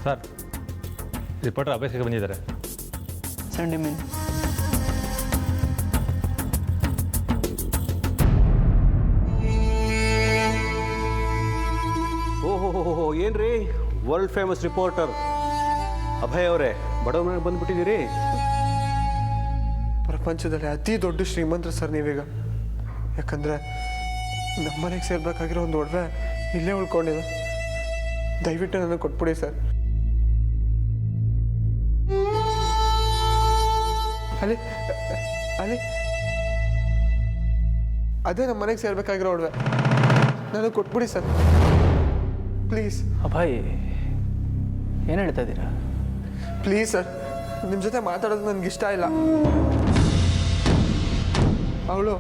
Sir, reporter ಅಭ್ಯಾಸಕ್ಕೆ ಬಂದಿದ್ದಾರೆ. ಸಂಡಿ ಮೀನ್ ಓಹೋ ಏನ್ರಿ ವರ್ಲ್ಡ್ ಫೇಮಸ್ ರಿಪೋರ್ಟರ್ ಅಭಯ್ ಅವರೇ, ಬಡವ ಮನೆಗೆ ಬಂದುಬಿಟ್ಟಿದ್ದೀರಿ. ಪ್ರಪಂಚದಲ್ಲಿ ಅತಿ ದೊಡ್ಡ ಶ್ರೀಮಂತರು ಸರ್ ನೀವೀಗ. ಯಾಕಂದರೆ ನಮ್ಮನೆಗೆ ಸೇರ್ಬೇಕಾಗಿರೋ ಒಂದು ಒಡವೆ ಇಲ್ಲೇ ಉಳ್ಕೊಂಡಿದೆ. ದಯವಿಟ್ಟು ನನಗೆ ಕೊಟ್ಬಿಡಿ ಸರ್. ಅಲ್ಲಿ ಅಲ್ಲಿ ಅದೇ ನಮ್ಮ ಮನೆಗೆ ಸೇರ್ಬೇಕಾಗಿರೋ ಒಡವೆ ನನಗೆ ಕೊಟ್ಬಿಡಿ ಸರ್, ಪ್ಲೀಸ್. ಅಭಯ್, ಏನು ಹೇಳ್ತಾ ಇದ್ದೀರಾ? ಪ್ಲೀಸ್ ಸರ್, ನಿಮ್ಮ ಜೊತೆ ಮಾತಾಡೋದು ನನಗಿಷ್ಟ ಇಲ್ಲ. ಅವಳು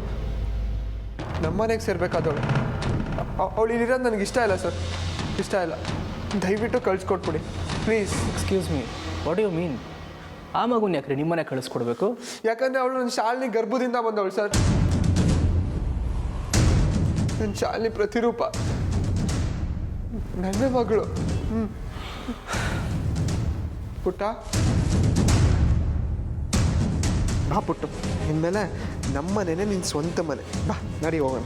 ನಮ್ಮನೆಗೆ ಸೇರ್ಬೇಕಾದವಳು. ಅವಳು ಇಲ್ಲಿರೋದು ನನಗಿಷ್ಟ ಇಲ್ಲ ಸರ್, ಇಷ್ಟ ಇಲ್ಲ. ದಯವಿಟ್ಟು ಕಳಿಸ್ಕೊಟ್ಬಿಡಿ please. Excuse me, what you mean? ಆ ಮಗುನ ಯಾಕ್ರಿ ನಿಮ್ಮನೆ ಕಳಿಸ್ಕೊಡ್ಬೇಕು? ಯಾಕಂದರೆ ಅವಳು ನನ್ನ ಶಾಲಿನಿ ಗರ್ಭದಿಂದ ಬಂದವಳು ಸರ್. ನನ್ನ ಶಾಲಿನಿ ಪ್ರತಿರೂಪ, ನನ್ನ ಮಗಳು. ಪುಟ್ಟ, ಬಾ ಪುಟ್ಟು, ಇನ್ಮೇಲೆ ನಮ್ಮನೇನೆ ನಿನ್ನ ಸ್ವಂತ ಮನೆ. ಬಾ ನಡಿ ಹೋಗೋಣ.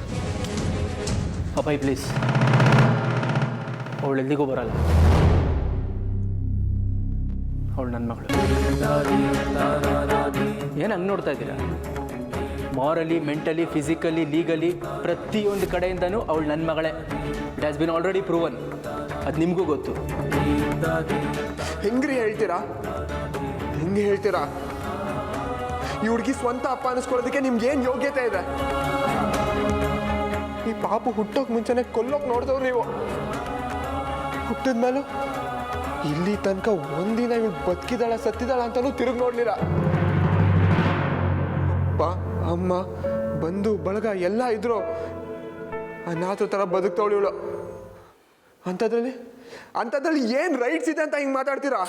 ಅಭಯ್ ಪ್ಲೀಸ್, ಅವಳು ಎಲ್ಲಿಗೂ ಬರಲ್ಲ. ಅವಳು ನನ್ನ ಮಗಳು. ಏನು ಹಂಗೆ ನೋಡ್ತಾ ಇದ್ದೀರಾ? ಮಾರಲಿ, ಮೆಂಟಲಿ, ಫಿಸಿಕಲಿ, ಲೀಗಲಿ ಪ್ರತಿಯೊಂದು ಕಡೆಯಿಂದನೂ ಅವಳು ನನ್ನ ಮಗಳೇ. It has been already proven. ಅದು ನಿಮಗೂ ಗೊತ್ತು. ಹೆಂಗ್ರಿ ಹೇಳ್ತೀರಾ? ಹೆಂಗೆ ಹೇಳ್ತೀರಾ? ಈ ಹುಡುಗಿ ಸ್ವಂತ ಅಪ್ಪ ಅನ್ನಿಸ್ಕೊಳ್ಳೋದಕ್ಕೆ ನಿಮ್ಗೇನು ಯೋಗ್ಯತೆ ಇದೆ? ಈ ಪಾಪು ಹುಟ್ಟೋಕೆ ಮುಂಚೆನೆ ಕೊಲ್ಲೋಕೆ ನೋಡಿದವ್ರು ನೀವು. ಹುಟ್ಟಿದ್ಮೇಲೂ ಇಲ್ಲಿ ತನಕ ಒಂದಿನ ಇವಳು ಬದುಕಿದಾಳ ಸತ್ತಿದಾಳ ಅಂತಲೂ ತಿರುಗಿ ನೋಡಲಿಲ್ಲ. ಅಪ್ಪ ಅಮ್ಮ ಬಂಧು ಬಳಗ ಎಲ್ಲ ಇದ್ರು, ಅನಾಥ ಥರ ಬದುಕ್ತವಳು ಇವಳು. ಅಂಥದ್ರಲ್ಲಿ ಏನು ರೈಟ್ಸ್ ಇದೆ ಅಂತ ಹಿಂಗೆ ಮಾತಾಡ್ತೀರಾ?